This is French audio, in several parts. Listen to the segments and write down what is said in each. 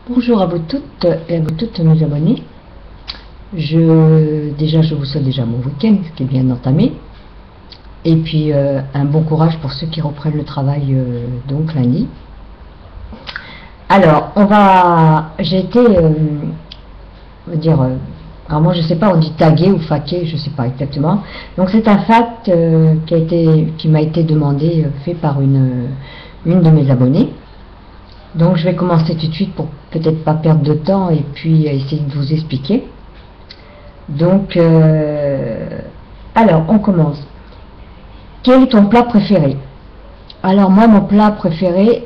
Bonjour à vous toutes et à vous toutes mes abonnés. Je vous souhaite déjà mon week-end qui est bien entamé. Et puis un bon courage pour ceux qui reprennent le travail donc lundi. Alors, j'ai été, on va dire, alors moi je sais pas, on dit tagué ou faqué, je sais pas exactement. Donc c'est un fact qui m'a été demandé, fait par une de mes abonnées. Donc je vais commencer tout de suite pour peut-être pas perdre de temps et puis essayer de vous expliquer. Donc, alors on commence. Quel est ton plat préféré? Alors moi mon plat préféré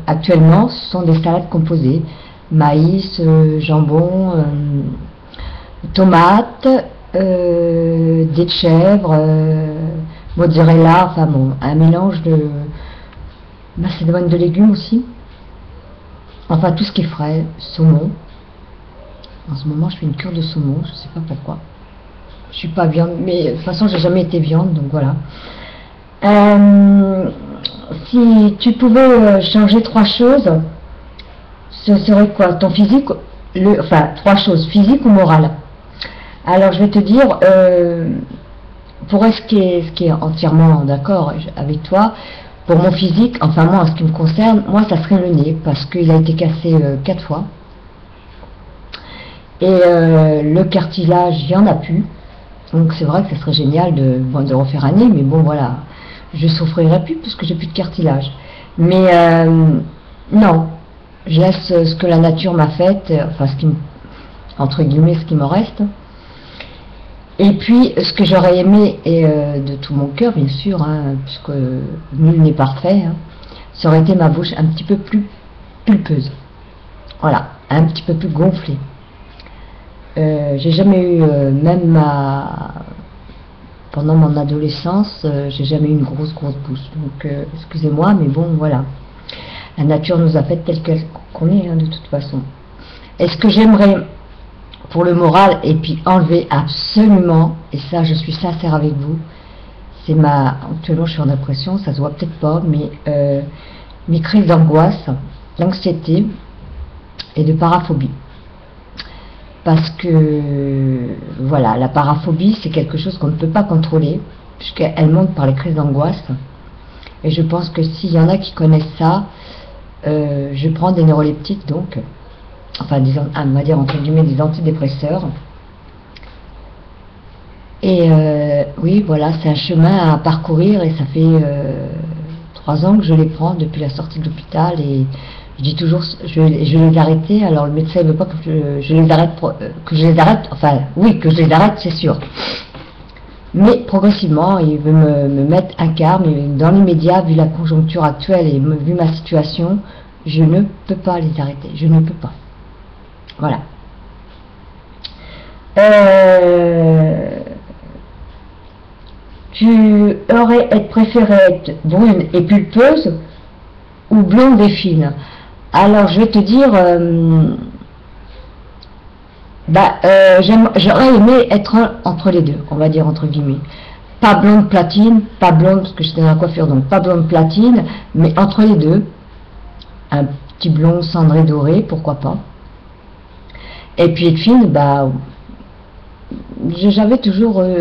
actuellement ce sont des salades composées. Maïs, jambon, tomates, des chèvres, mozzarella, enfin bon, un mélange de macédoine de légumes aussi. Enfin, tout ce qui est frais, saumon. En ce moment, je fais une cure de saumon, je sais pas pourquoi. Je suis pas viande, mais de toute façon, j'ai jamais été viande, donc voilà. Si tu pouvais changer trois choses, ce serait quoi? Ton physique, enfin, trois choses, physique ou morale? Alors, je vais te dire, pour ce qui est entièrement d'accord avec toi, pour mon physique, enfin moi en ce qui me concerne, moi ça serait le nez, parce qu'il a été cassé 4 fois. Et le cartilage, il n'y en a plus. Donc c'est vrai que ce serait génial de refaire un nez, mais bon voilà, je souffrirais plus parce que j'ai plus de cartilage. Mais non, je laisse ce que la nature m'a fait, enfin entre guillemets ce qui me reste. Et puis, ce que j'aurais aimé, et de tout mon cœur, bien sûr, hein, puisque nul n'est parfait, hein, ça aurait été ma bouche un petit peu plus pulpeuse. Voilà, un petit peu plus gonflée. J'ai jamais eu, pendant mon adolescence, j'ai jamais eu une grosse bouche. Donc, excusez-moi, mais bon, voilà. La nature nous a fait telle qu'on est, hein, de toute façon. Est-ce que j'aimerais... pour le moral, et puis enlever absolument, et ça je suis sincère avec vous, c'est actuellement je suis en dépression, ça se voit peut-être pas, mais mes crises d'angoisse, l'anxiété et de paraphobie. Parce que, voilà, la paraphobie c'est quelque chose qu'on ne peut pas contrôler, puisqu'elle monte par les crises d'angoisse, et je pense que s'il y en a qui connaissent ça, je prends des neuroleptiques donc, enfin on va dire entre guillemets des antidépresseurs, et oui voilà, c'est un chemin à parcourir, et ça fait 3 ans que je les prends depuis la sortie de l'hôpital, et je dis toujours je vais les arrêter. Alors le médecin ne veut pas que je les arrête, enfin oui, que je les arrête, c'est sûr, mais progressivement il veut me mettre un quart, mais dans l'immédiat, vu la conjoncture actuelle et vu ma situation, je ne peux pas les arrêter, je ne peux pas. Voilà. Tu aurais préféré être brune et pulpeuse ou blonde et fine? Alors je vais te dire, j'aurais aimé être entre les deux, on va dire entre guillemets. Pas blonde platine, pas blonde parce que j'étais dans la coiffure, donc pas blonde platine, mais entre les deux. Un petit blond cendré doré, pourquoi pas. Et puis être fine, j'avais toujours eu,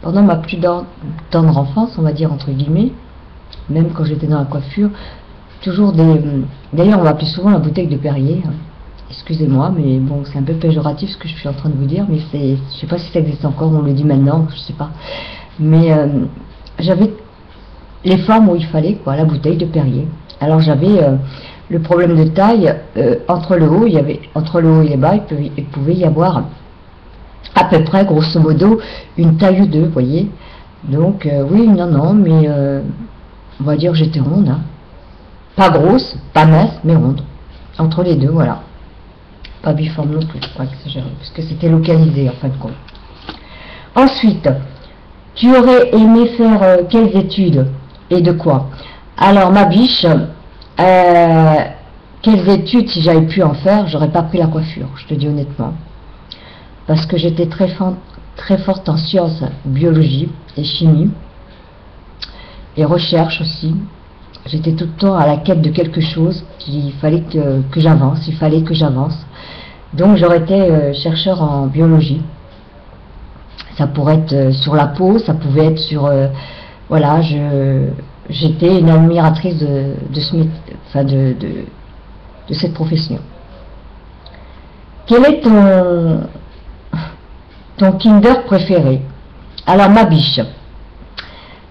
pendant ma plus tendre enfance, on va dire entre guillemets, même quand j'étais dans la coiffure, toujours d'ailleurs on va plus souvent la bouteille de Perrier, hein. Excusez-moi, mais bon, c'est un peu péjoratif ce que je suis en train de vous dire, mais je sais pas si ça existe encore, on le dit maintenant, je sais pas. Mais j'avais les formes où il fallait, quoi, la bouteille de Perrier. Alors j'avais le problème de taille, entre le haut et les bas, il pouvait y avoir à peu près, grosso modo, une taille ou deux, vous voyez. Donc oui, non, mais on va dire que j'étais ronde, hein. Pas grosse, pas mince, mais ronde. Entre les deux, voilà. Pas biforme non plus, pas exagérer, parce que c'était localisé en fin de compte. Ensuite, tu aurais aimé faire quelles études et de quoi? Alors ma biche, quelles études, si j'avais pu en faire, j'aurais pas pris la coiffure, je te dis honnêtement, parce que j'étais très forte en sciences, biologie et chimie, et recherche aussi, J'étais tout le temps à la quête de quelque chose, qu'il fallait que j'avance, il fallait que j'avance. Donc j'aurais été chercheur en biologie. Ça pourrait être sur la peau, ça pouvait être sur... voilà, j'étais une admiratrice de cette profession. Quel est ton Kinder préféré? Alors ma biche,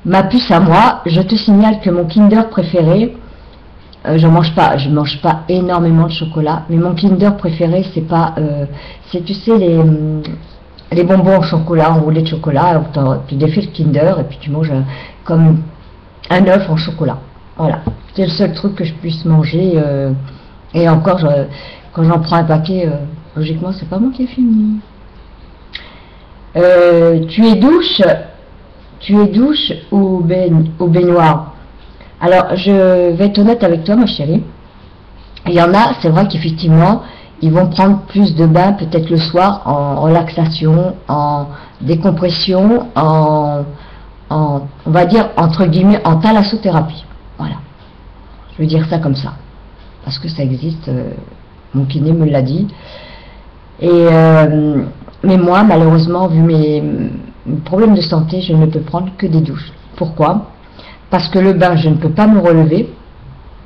ma puce à moi, je te signale que mon Kinder préféré, je mange pas énormément de chocolat, mais mon Kinder préféré, c'est pas, c'est, tu sais, les bonbons au chocolat, enroulés de chocolat, tu défais le Kinder et puis tu manges comme un œuf en chocolat. Voilà, c'est le seul truc que je puisse manger. Et encore, quand j'en prends un paquet, logiquement, c'est pas moi qui ai fini. Tu es douche ou baignoire? Alors, je vais être honnête avec toi, ma chérie. Il y en a, c'est vrai qu'effectivement, ils vont prendre plus de bains peut-être le soir en relaxation, en décompression, on va dire, entre guillemets, en thalassothérapie. Voilà. Je veux dire ça comme ça. Parce que ça existe, mon kiné me l'a dit. Et, mais moi, malheureusement, vu mes problèmes de santé, je ne peux prendre que des douches. Pourquoi? Parce que le bain, je ne peux pas me relever.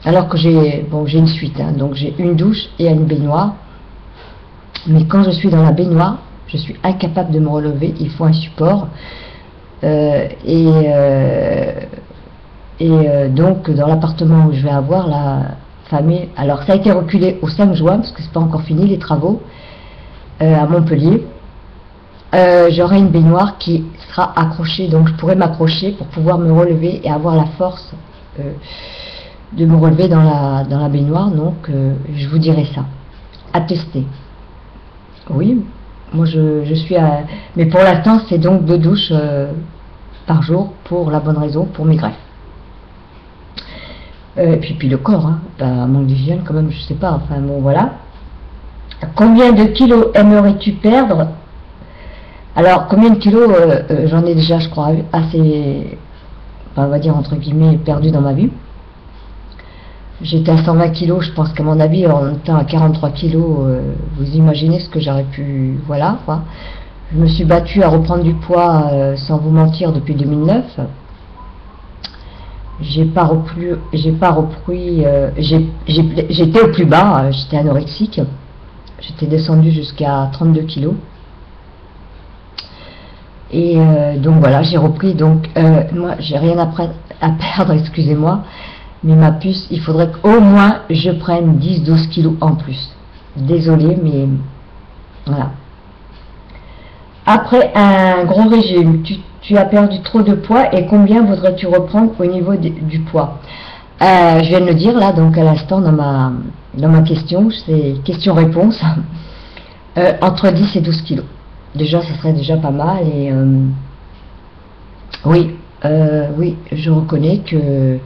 Alors que j'ai une suite, hein, donc j'ai une douche et une baignoire. Mais quand je suis dans la baignoire, je suis incapable de me relever, il faut un support. Donc dans l'appartement où je vais avoir la famille, alors ça a été reculé au 5 juin, parce que c'est pas encore fini les travaux, à Montpellier. J'aurai une baignoire qui sera accrochée, donc je pourrai m'accrocher pour pouvoir me relever et avoir la force de me relever dans la baignoire. Donc je vous dirai ça, à tester. Oui, moi je suis à... Mais pour l'instant c'est donc 2 douches par jour, pour la bonne raison, pour mes greffes. Et puis le corps, hein, bah, manque d'hygiène quand même, je sais pas, enfin bon voilà. Combien de kilos aimerais-tu perdre? Alors combien de kilos, j'en ai déjà, je crois, assez, on va dire entre guillemets, perdu dans ma vie. J'étais à 120 kilos, je pense qu'à mon avis, en étant à 43 kilos, vous imaginez ce que j'aurais pu, voilà, quoi. Je me suis battue à reprendre du poids, sans vous mentir, depuis 2009. J'étais au plus bas, j'étais anorexique. J'étais descendue jusqu'à 32 kilos. Et donc voilà, j'ai repris. Donc moi, j'ai rien à perdre, excusez-moi. Mais ma puce, il faudrait qu'au moins je prenne 10-12 kilos en plus. Désolée, mais voilà. Après un gros régime, tu as perdu trop de poids et combien voudrais-tu reprendre au niveau du poids? Je viens de le dire là, donc à l'instant dans ma question, c'est question-réponse. Entre 10 et 12 kilos. Déjà, ça serait déjà pas mal. Et oui, je reconnais que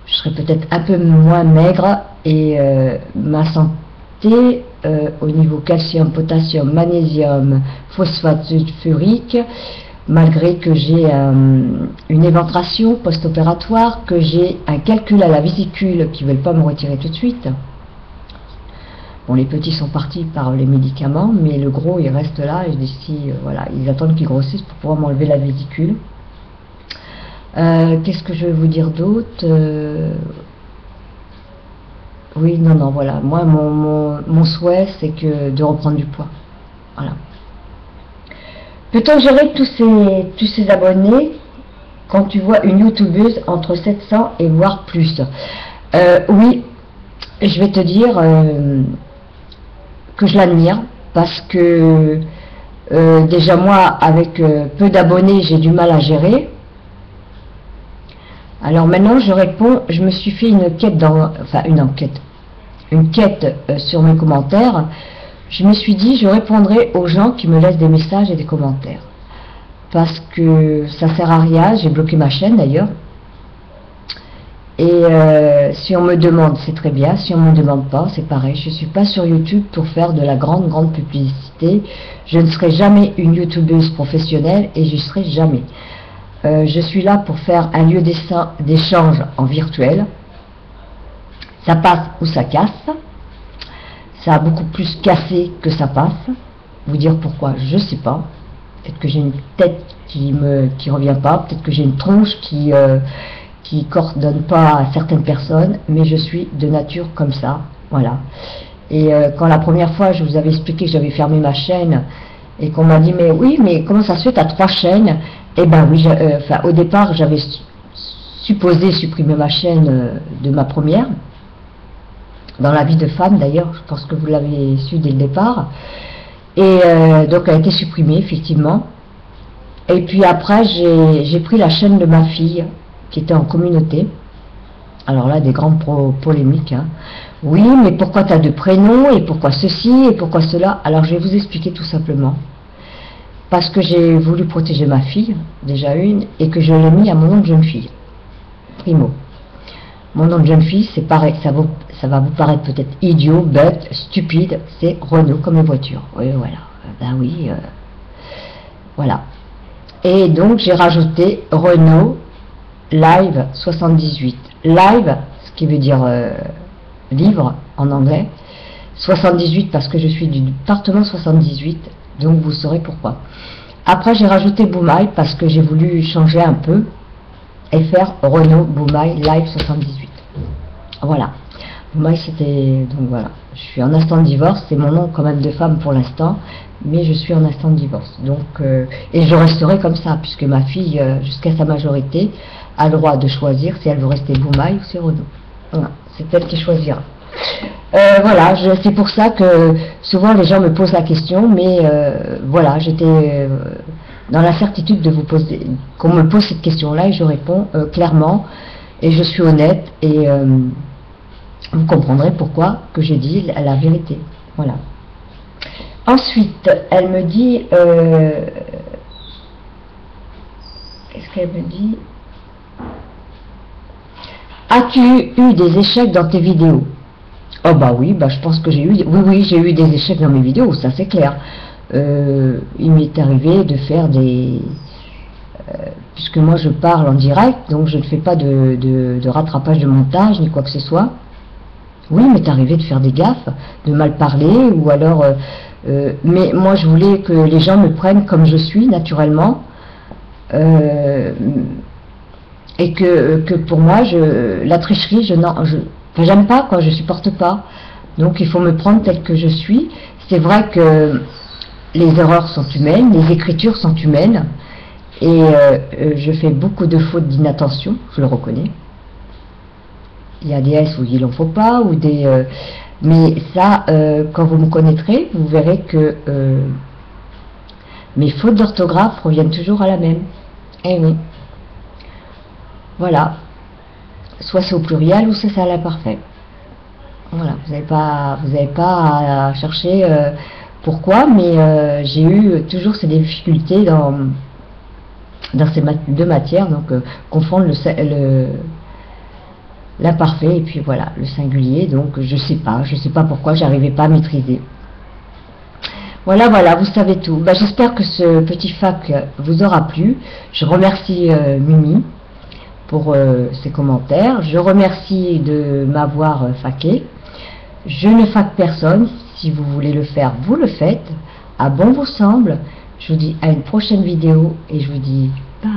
je serais peut-être un peu moins maigre et ma santé au niveau calcium, potassium, magnésium, phosphate sulfurique, malgré que j'ai une éventration post-opératoire, que j'ai un calcul à la vésicule qui ne veulent pas me retirer tout de suite. Bon, les petits sont partis par les médicaments, mais le gros il reste là, et d'ici, voilà, ils attendent qu'ils grossissent pour pouvoir m'enlever la vésicule. Qu'est-ce que je vais vous dire d'autre? Oui, non, voilà. Moi, mon souhait, c'est que de reprendre du poids. Voilà. Peut-on gérer tous ces abonnés quand tu vois une youtubeuse entre 700 et voire plus? Oui, je vais te dire que je l'admire parce que déjà moi, avec peu d'abonnés, j'ai du mal à gérer. Alors maintenant, je réponds, je me suis fait une quête sur mes commentaires. Je me suis dit, je répondrai aux gens qui me laissent des messages et des commentaires. Parce que ça sert à rien, j'ai bloqué ma chaîne d'ailleurs. Et si on me demande, c'est très bien. Si on ne me demande pas, c'est pareil. Je ne suis pas sur YouTube pour faire de la grande publicité. Je ne serai jamais une youtubeuse professionnelle et je ne serai jamais. Je suis là pour faire un lieu d'échange en virtuel. Ça passe ou ça casse. Ça a beaucoup plus cassé que ça passe. Vous dire pourquoi, je sais pas. Peut-être que j'ai une tête qui revient pas. Peut-être que j'ai une tronche qui coordonne pas à certaines personnes. Mais je suis de nature comme ça. Voilà. Et quand la première fois je vous avais expliqué que j'avais fermé ma chaîne et qu'on m'a dit mais oui, mais comment ça se fait, t'as 3 chaînes? Eh ben oui, au départ j'avais supposé supprimer ma chaîne de ma première, dans la vie de femme d'ailleurs, je pense que vous l'avez su dès le départ, et donc elle a été supprimée effectivement. Et puis après j'ai pris la chaîne de ma fille qui était en communauté. Alors là, des grandes polémiques. Hein. Oui, mais pourquoi tu as 2 prénoms, et pourquoi ceci, et pourquoi cela? Alors je vais vous expliquer tout simplement. Parce que j'ai voulu protéger ma fille, déjà une, et que je l'ai mis à mon nom de jeune fille. Primo. Mon nom de jeune fille, c'est pareil, ça va vous paraître peut-être idiot, bête, stupide, c'est Renault comme les voitures. Oui, voilà. Ben oui, voilà. Et donc j'ai rajouté Renault Live 78. Live, ce qui veut dire livre en anglais. 78 parce que je suis du département 78, donc vous saurez pourquoi. Après j'ai rajouté Boumaï parce que j'ai voulu changer un peu et faire Renault Boumaï Live 78. Voilà. Boumaï c'était, donc voilà. Je suis en instant de divorce, c'est mon nom quand même de femme pour l'instant, mais je suis en instant de divorce. Donc, et je resterai comme ça, puisque ma fille, jusqu'à sa majorité, a le droit de choisir si elle veut rester Boumaï ou c'est Renault. Voilà, c'est elle qui choisira. Voilà, c'est pour ça que souvent les gens me posent la question, mais voilà, j'étais dans la certitude de vous poser, qu'on me pose cette question-là, et je réponds clairement, et je suis honnête, et vous comprendrez pourquoi que j'ai dit la vérité. Voilà. Ensuite, elle me dit, qu'est-ce qu'elle me dit? As-tu eu des échecs dans tes vidéos? Oh bah oui, bah je pense que j'ai eu, oui, j'ai eu des échecs dans mes vidéos, ça c'est clair. Il m'est arrivé de faire des, puisque moi je parle en direct, donc je ne fais pas de rattrapage de montage ni quoi que ce soit. Oui, il m'est arrivé de faire des gaffes, de mal parler, ou alors, mais moi je voulais que les gens me prennent comme je suis naturellement. Et que pour moi, la tricherie, j'aime pas, quoi, je supporte pas. Donc il faut me prendre tel que je suis. C'est vrai que les erreurs sont humaines, les écritures sont humaines, et je fais beaucoup de fautes d'inattention, je le reconnais. Il y a des S où il n'en faut pas, ou des... mais ça, quand vous me connaîtrez, vous verrez que mes fautes d'orthographe reviennent toujours à la même. Eh oui. Voilà, soit c'est au pluriel ou c'est à l'imparfait. Voilà, vous n'avez pas à chercher pourquoi, mais j'ai eu toujours ces difficultés dans ces deux matières, donc confondre l'imparfait et puis voilà, le singulier, donc je sais pas pourquoi j'arrivais pas à maîtriser. Voilà, vous savez tout. Ben, j'espère que ce petit fac vous aura plu. Je remercie Mimi pour ses commentaires. Je remercie de m'avoir faqué. Je ne fac personne. Si vous voulez le faire, vous le faites. À bon vous semble. Je vous dis à une prochaine vidéo et je vous dis bye.